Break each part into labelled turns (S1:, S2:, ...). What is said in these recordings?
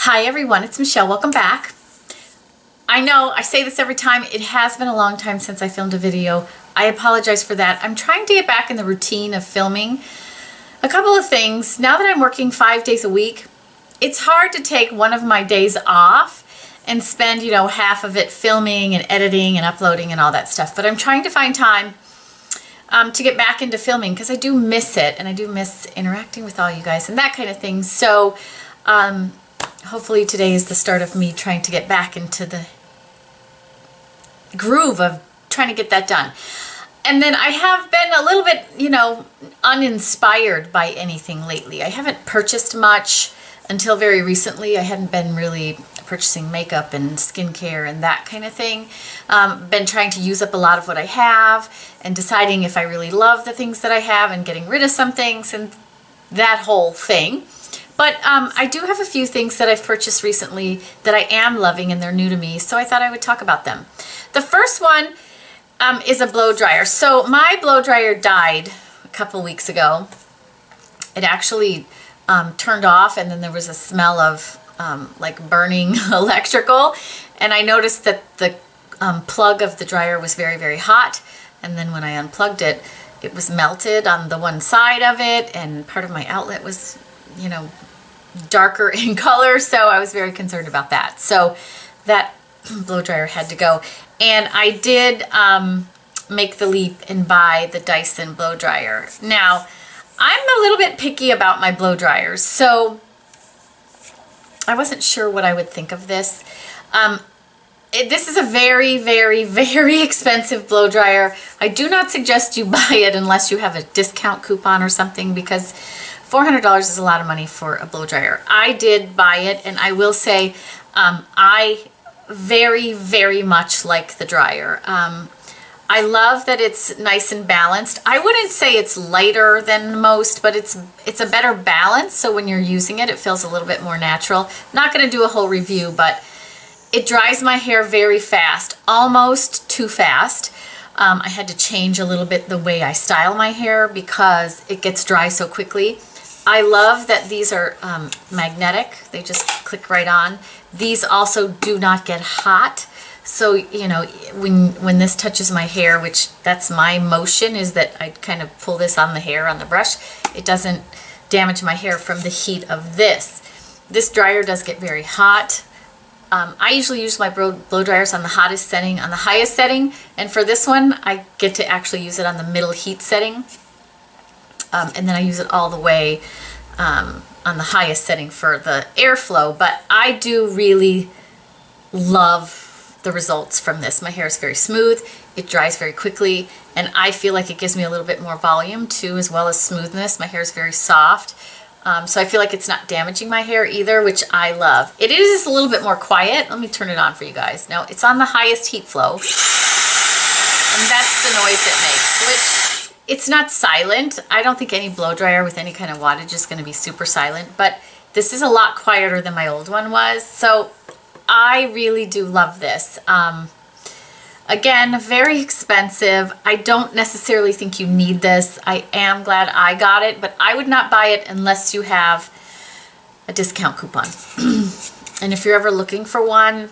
S1: Hi everyone, it's Michelle. Welcome back. I know I say this every time. It has been a long time since I filmed a video. I apologize for that. I'm trying to get back in the routine of filming a couple of things. Now that I'm working 5 days a week, it's hard to take one of my days off and spend, half of it filming and editing and uploading and all that stuff. But I'm trying to find time to get back into filming because I do miss it, and I do miss interacting with all you guys and that kind of thing. So hopefully today is the start of me trying to get back into the groove of trying to get that done. And then I have been a little bit, uninspired by anything lately. I haven't purchased much until very recently. I hadn't been really purchasing makeup and skincare and that kind of thing. Been trying to use up a lot of what I have and deciding if I really love the things that I have and getting rid of some things and that whole thing. But I do have a few things that I've purchased recently that I am loving, and they're new to me, so I thought I would talk about them. The first one is a blow dryer. So my blow dryer died a couple weeks ago. It actually turned off, and then there was a smell of like burning electrical, and I noticed that the plug of the dryer was very, very hot, and then when I unplugged it, it was melted on the one side of it, and part of my outlet was darker in color, so I was very concerned about that. So that blow dryer had to go. And I did make the leap and buy the Dyson blow dryer. Now, I'm a little bit picky about my blow dryers, so I wasn't sure what I would think of this. This is a very, very, very expensive blow dryer. I do not suggest you buy it unless you have a discount coupon or something, because $400 is a lot of money for a blow dryer. I did buy it, and I will say I very, very much like the dryer. I love that it's nice and balanced. I wouldn't say it's lighter than most, but it's a better balance, so when you're using it, it feels a little bit more natural. Not going to do a whole review, but it dries my hair very fast, almost too fast. I had to change a little bit the way I style my hair because it gets dry so quickly. I love that these are magnetic. They just click right on. These also do not get hot. So, when this touches my hair, which that's my motion, is that I kind of pull this on the hair, on the brush, it doesn't damage my hair from the heat of this. This dryer does get very hot. I usually use my blow dryers on the hottest setting, on the highest setting, and for this one, I get to actually use it on the middle heat setting. And then I use it all the way on the highest setting for the airflow. But I do really love the results from this. My hair is very smooth, it dries very quickly, and I feel like it gives me a little bit more volume too, as well as smoothness. My hair is very soft, so I feel like it's not damaging my hair either, which I love. It is a little bit more quiet. Let me turn it on for you guys. Now, it's on the highest heat flow, and that's the noise it makes, which it's not silent. I don't think any blow dryer with any kind of wattage is going to be super silent, but this is a lot quieter than my old one was, so I really do love this. Again, very expensive. I don't necessarily think you need this. I am glad I got it, but I would not buy it unless you have a discount coupon. And if you're ever looking for one,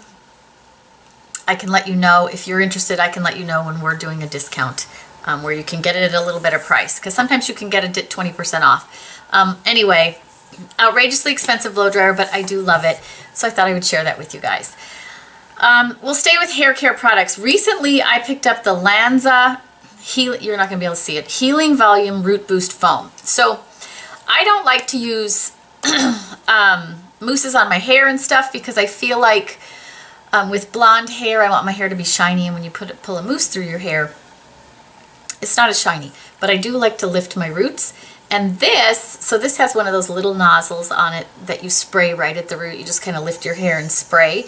S1: I can let you know. If you're interested, I can let you know when we're doing a discount where you can get it at a little better price, because sometimes you can get it at 20% off. Anyway, outrageously expensive blow dryer, but I do love it, so I thought I would share that with you guys. We'll stay with hair care products. Recently, I picked up the Lanza, you're not going to be able to see it, Healing Volume Root Boost Foam. So I don't like to use mousses on my hair and stuff, because I feel like with blonde hair, I want my hair to be shiny, and when you pull a mousse through your hair, it's not as shiny. But I do like to lift my roots. And this has one of those little nozzles on it that you spray right at the root. You just kind of lift your hair and spray.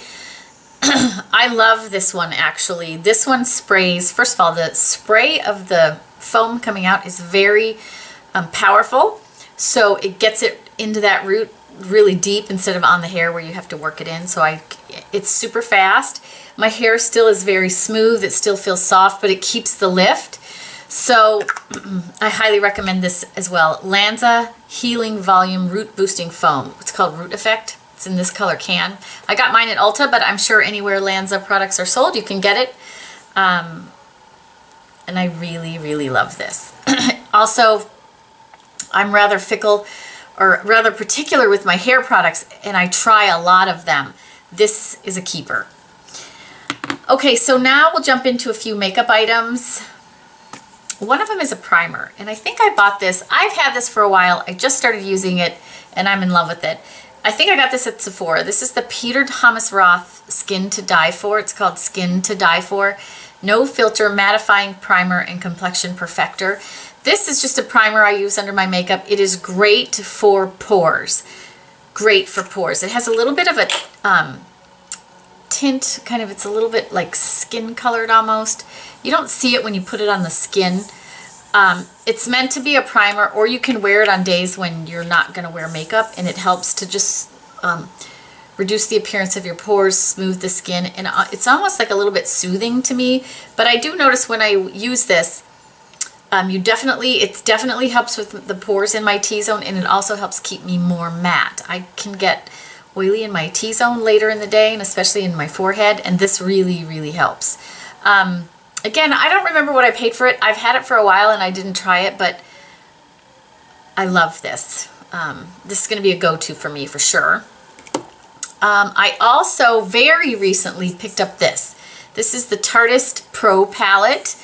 S1: I love this one, actually. This one sprays, first of all, the spray of the foam coming out is very powerful. So it gets it into that root really deep instead of on the hair where you have to work it in. So it's super fast. My hair still is very smooth. It still feels soft, but it keeps the lift. So I highly recommend this as well. Lanza Healing Volume Root Boosting Foam. It's called Root Effect. It's in this color can. I got mine at Ulta, but I'm sure anywhere Lanza products are sold, you can get it. And I really, really love this. Also, I'm rather fickle or rather particular with my hair products, and I try a lot of them. This is a keeper. Okay, so now we'll jump into a few makeup items. One of them is a primer, and I think I bought this. I've had this for a while. I just started using it, and I'm in love with it. I think I got this at Sephora. This is the Peter Thomas Roth Skin to Die For. It's called Skin to Die For. No Filter Mattifying Primer and Complexion Perfector. This is just a primer I use under my makeup. It is great for pores. Great for pores. It has a little bit of a tint, kind of, it's a little bit like skin colored almost. You don't see it when you put it on the skin. It's meant to be a primer, or you can wear it on days when you're not going to wear makeup, and it helps to just reduce the appearance of your pores, smooth the skin, and it's almost like a little bit soothing to me. But I do notice when I use this, it definitely helps with the pores in my T-zone, and it also helps keep me more matte. I can get oily in my T-zone later in the day, and especially in my forehead, and this really, really helps. Again, I don't remember what I paid for it. I've had it for a while and I didn't try it, but I love this. This is going to be a go-to for me for sure. I also very recently picked up this. This is the Tartist Pro palette.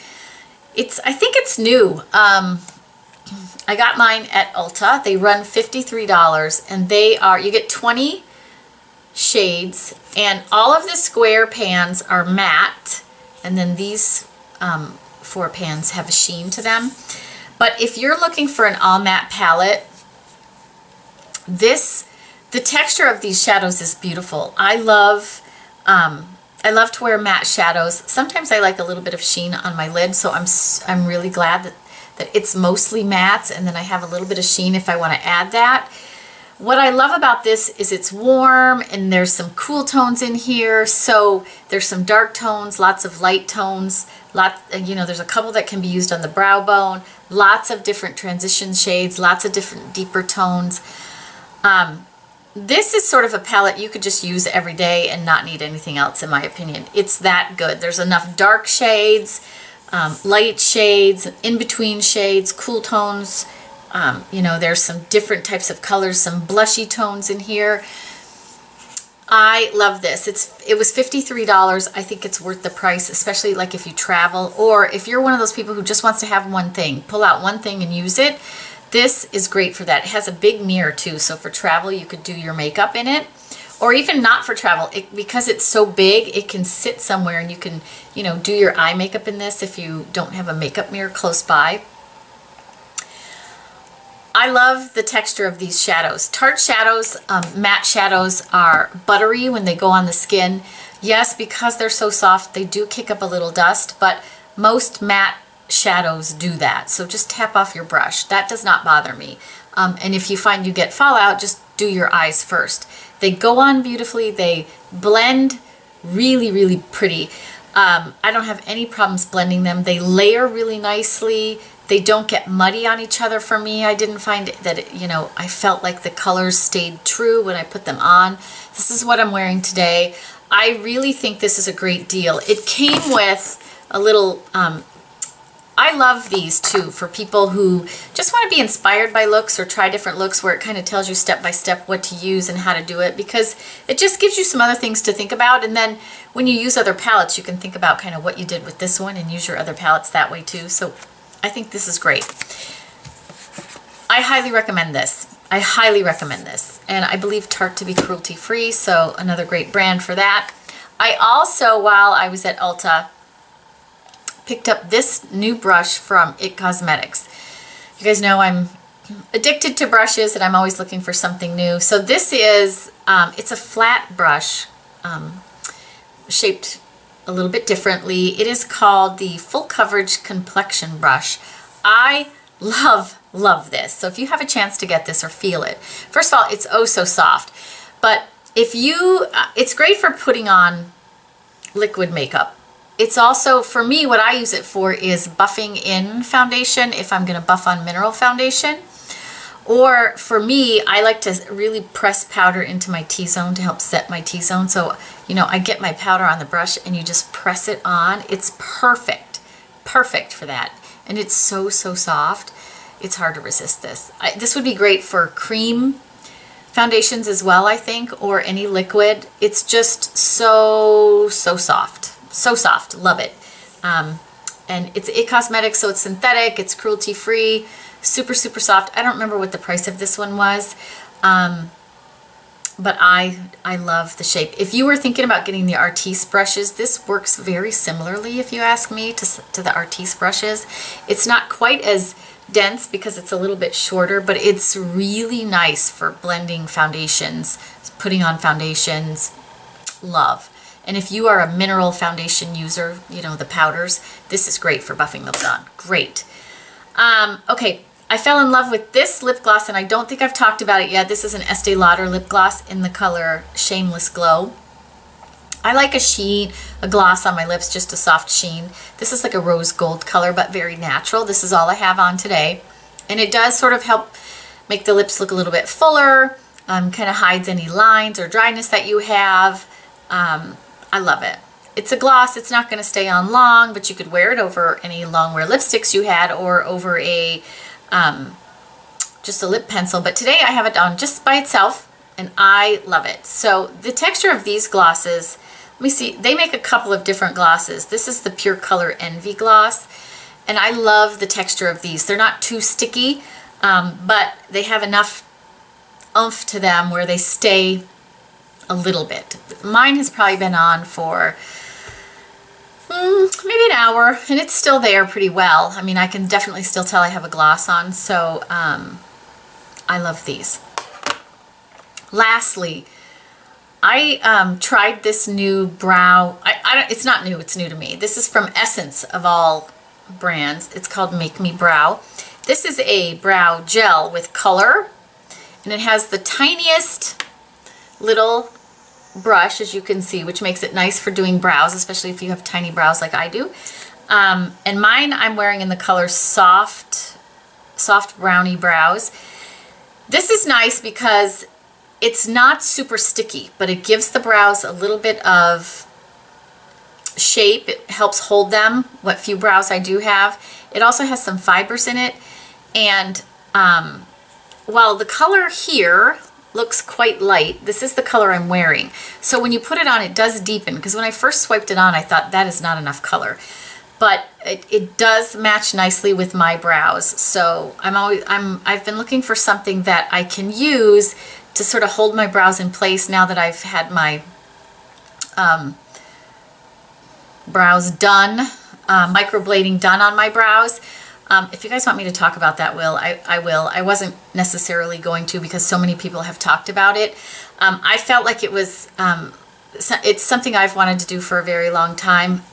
S1: I think it's new. I got mine at Ulta. They run $53, and you get 20 shades, and all of the square pans are matte, and then these 4 pans have a sheen to them. But if you're looking for an all matte palette, the texture of these shadows is beautiful. I love to wear matte shadows. Sometimes I like a little bit of sheen on my lid, so I'm really glad that it's mostly mattes, and then I have a little bit of sheen if I want to add that. What I love about this is it's warm, and there's some cool tones in here. So there's some dark tones, lots of light tones, there's a couple that can be used on the brow bone, lots of different transition shades, lots of different deeper tones. This is sort of a palette you could just use every day and not need anything else, in my opinion. It's that good. There's enough dark shades, light shades, in-between shades, cool tones. There's some different types of colors, some blushy tones in here. I love this. It was $53. I think it's worth the price, especially like if you travel, or if you're one of those people who just wants to have one thing, pull out one thing and use it. This is great for that. It has a big mirror too, so for travel you could do your makeup in it, or even not for travel. Because it's so big, it can sit somewhere, and you can, do your eye makeup in this if you don't have a makeup mirror close by. I love the texture of these shadows. Tarte shadows, matte shadows, are buttery when they go on the skin. Yes, because they're so soft, they do kick up a little dust, but most matte shadows do that. So just tap off your brush. That does not bother me. And if you find you get fallout, just do your eyes first. They go on beautifully. They blend really, really pretty. I don't have any problems blending them. They layer really nicely. They don't get muddy on each other for me. I didn't find that, I felt like the colors stayed true when I put them on. This is what I'm wearing today. I really think this is a great deal. It came with a little, I love these too for people who just want to be inspired by looks or try different looks, where it kind of tells you step by step what to use and how to do it, because it just gives you some other things to think about. And then when you use other palettes, you can think about kind of what you did with this one and use your other palettes that way too. So I think this is great. I highly recommend this. I highly recommend this. And I believe Tarte to be cruelty-free, so another great brand for that. I also, while I was at Ulta, picked up this new brush from IT Cosmetics. You guys know I'm addicted to brushes, and I'm always looking for something new. So this is, it's a flat brush, shaped a little bit differently. It is called the Full Coverage Complexion Brush. I love this. So if you have a chance to get this or feel it, first of all, it's oh so soft. But if you, it's great for putting on liquid makeup. It's also, for me, what I use it for is buffing in foundation if I'm going to buff on mineral foundation. Or for me, I like to really press powder into my T-zone to help set my T-zone. So, you know, I get my powder on the brush and you just press it on. It's perfect, perfect for that. And it's so, so soft. It's hard to resist this. This would be great for cream foundations as well, I think, or any liquid. It's just so, so soft. So soft. Love it. And it's It Cosmetics, so it's synthetic, it's cruelty-free, super, super soft. I don't remember what the price of this one was, but I love the shape. If you were thinking about getting the Artiste brushes, this works very similarly, if you ask me, to the Artiste brushes. It's not quite as dense because it's a little bit shorter, but it's really nice for blending foundations, putting on foundations. Love. And if you are a mineral foundation user, you know, the powders, this is great for buffing those on. Great. Okay, I fell in love with this lip gloss, and I don't think I've talked about it yet. This is an Estee Lauder lip gloss in the color Shameless Glow. I like a sheen, a gloss on my lips, just a soft sheen. This is like a rose gold color, but very natural. This is all I have on today. And it does sort of help make the lips look a little bit fuller, kind of hides any lines or dryness that you have. I love it. It's a gloss. It's not going to stay on long, but you could wear it over any long wear lipsticks you had, or over a just a lip pencil. But today I have it on just by itself, and I love it. So the texture of these glosses, let me see, they make a couple of different glosses. This is the Pure Color Envy gloss, and I love the texture of these. They're not too sticky, but they have enough oomph to them where they stay a little bit. Mine has probably been on for maybe an hour, and it's still there pretty well. I mean, I can definitely still tell I have a gloss on, so I love these. Lastly, I tried this new brow, it's not new, it's new to me. This is from Essence of all brands. It's called Make Me Brow. This is a brow gel with color, and it has the tiniest little brush, as you can see, which makes it nice for doing brows, especially if you have tiny brows like I do. And mine I'm wearing in the color Soft Brownie Brows. This is nice because it's not super sticky, but it gives the brows a little bit of shape. It helps hold them, what few brows I do have. It also has some fibers in it, and while the color here looks quite light, this is the color I'm wearing. So when you put it on, it does deepen, because when I first swiped it on, I thought that is not enough color. But it does match nicely with my brows. So I've been looking for something that I can use to sort of hold my brows in place now that I've had my brows done, microblading done on my brows. If you guys want me to talk about that, I will. I wasn't necessarily going to, because so many people have talked about it. I felt like it was, it's something I've wanted to do for a very long time.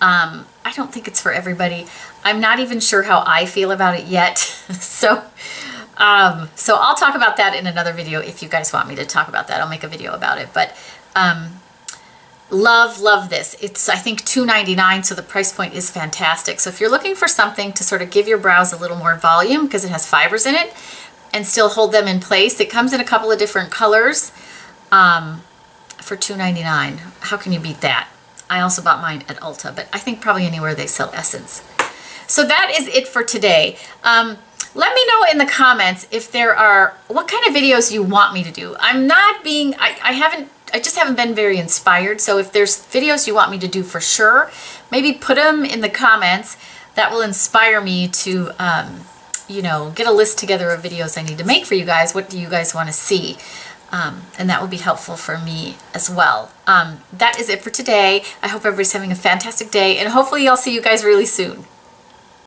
S1: I don't think it's for everybody. I'm not even sure how I feel about it yet. So I'll talk about that in another video if you guys want me to talk about that. I'll make a video about it. But love this. It's, I think, $2.99, so the price point is fantastic. So if you're looking for something to sort of give your brows a little more volume, because it has fibers in it, and still hold them in place, it comes in a couple of different colors for $2.99. How can you beat that? I also bought mine at Ulta, but I think probably anywhere they sell Essence. So that is it for today. Let me know in the comments if there are, what kind of videos you want me to do. I'm not being, I just haven't been very inspired. So if there's videos you want me to do for sure, maybe put them in the comments. That will inspire me to, you know, get a list together of videos I need to make for you guys. What do you guys want to see? And that will be helpful for me as well. That is it for today. I hope everybody's having a fantastic day, and hopefully I'll see you guys really soon.